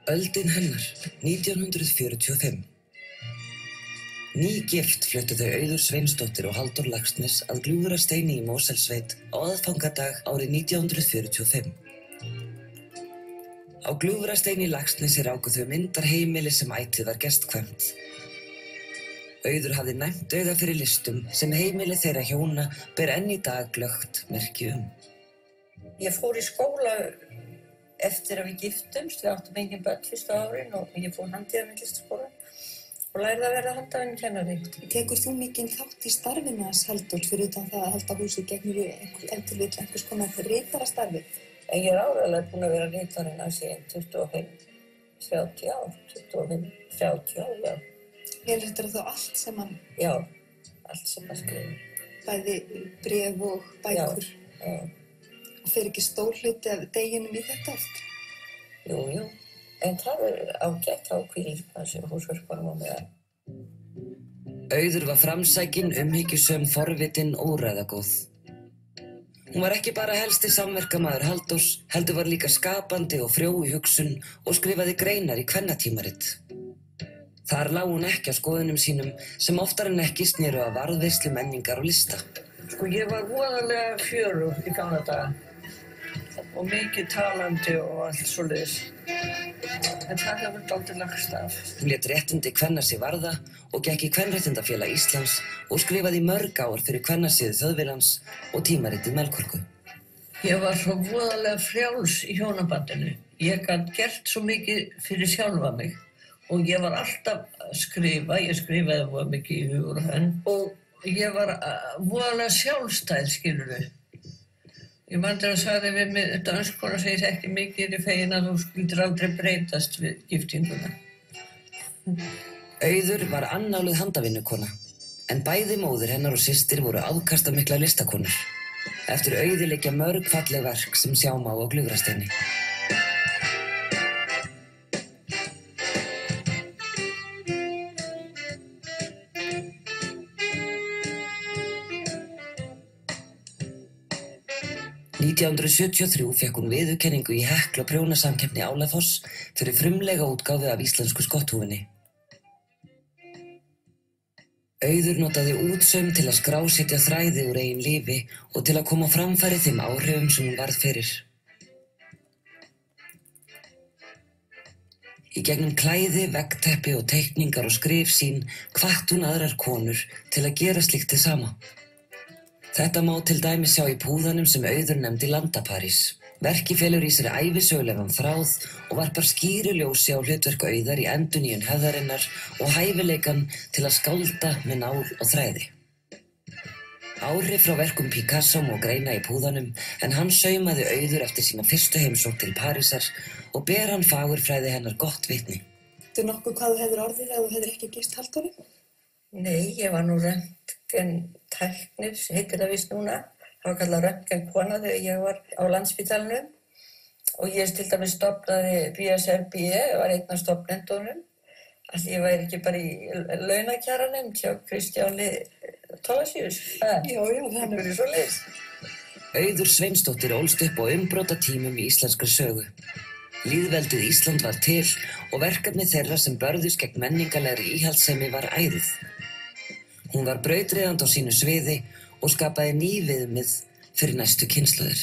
Öldin hennar, 1945. Nýgift fluttu þau Auður Sveinsdóttir og Halldór Laxness að Gljúfrasteini í Mosfellssveit á aðfangadag árið 1945. Á Gljúfrasteini í Laxnesi ráku þau myndarheimili sem ætíð var gestkvæmt. Auður hafði næmt dauða fyrir listum sem heimili þeirra hjóna ber enn í dag glöggt merki um. Ég fór í skóla eftir að við giftumst, við áttum engin börn fyrstu árin og ég fór handíðamyndlistaskóla og lærði að verða handavinnukennari. Tekur þú mikinn þátt í starfinu hans Halldór fyrir utan það að halda húsið gegnir ef til vill einhvers konar ritarastarfi? En ég áreiðanlega búin að vera ritarinn hans í 25-30 ár, 25-30 ár, já. Heldur þá allt sem hann... Já, allt sem hann skrifir. Bæði bréf og bækur? Já. Og fer ekki stór hluti af deginum í þetta oft? Jú, jú. En það ágætt á hvílir þessi húsverkunum og meðan. Auður var framsækin, umhyggjusöm, forvitin og úrræðagóð. Hún var ekki bara helsti samverkamaður Halldórs, heldur var líka skapandi og frjó í hugsun og skrifaði greinar í kvennatímarit. Þar lá hún ekki á skoðunum sínum sem oftar en ekki sneru að varðveislu menningar og lista. Sko, ég var voðalega fjörug í gamla daga og mikið talandi og allt svoleiðis. En það hefur dálítið lagst af. Hún lét réttindi kvenna sig varða og gekk í Kvenréttindafélag Íslands og skrifaði í mörg ár fyrir kvennasíðu Þjóðviljans og tímaritið Melkorku. Ég var svo voðalega frjáls í hjónabandinu. Ég gat gert svo mikið fyrir sjálfa mig og ég var alltaf að skrifa. Ég skrifaði voða mikið í hugur og hönd og ég var voðalega sjálfstæð, skilurðu. Ég man þegar að sagði við mig, danskona segir ekki mikið í fegin að þú skildir aldrei breytast við giftinguna. Auður var annáluð handavinnukona, en bæði móðir hennar og systir voru afkastamiklar listakonur. Eftir Auði liggja mörg falleg verk sem sjá má á Gljúfrasteini. Í 1973 fékk hún viðurkenningu í Heklu og prjónasamkeppni Álafoss fyrir frumlega útgáfu af íslensku skotthúfunni. Auður notaði útsaum til að skrásetja þræði úr eigin lífi og til að koma á framfæri þeim áhrifum sem hún varð fyrir. Í gegnum klæði, veggteppi og teikningar og skrif sín hvatti hún aðrar konur til að gera slíkt hið sama. Þetta má til dæmis sjá í púðanum sem Auður nefndi Landaparís. Verkið felur í sér ævisögulegan þráð og varpar skýru ljósi á hlutverk Auðar í endurnýjun hefðarinnar og hæfileikann til að skálda með nál og þræði. Áhrif frá verkum Picasso má greina í púðanum en hann saumaði Auður eftir sína fyrstu heimsókn til Parísar og ber hann fagurfræði hennar gott vitni. Veistu nokkuð hvað þú hefðir orðið ef þú hefðir ekki gist Halldóri? Nei, ég var nú röntgentæknir, heitir það víst núna. Það var kallað röntgenkona þegar ég var á Landspítalanum og ég til dæmis stofnaði BSRB, var einn af stofnendunum. Allir ég væri ekki bara í launakjaranefnd hjá Kristjáni Thorlacius. Já, það er svoleiðis. Auður Sveinsdóttir ólst upp á umbrotatímum í íslenskri sögu. Lýðveldið Ísland var til og verkefni þeirra sem börðust gegn menningarlegri íhaldssemi var ærið. Hún var brautryðjandi á sínu sviði og skapaði ný viðmið fyrir næstu kynslóðir.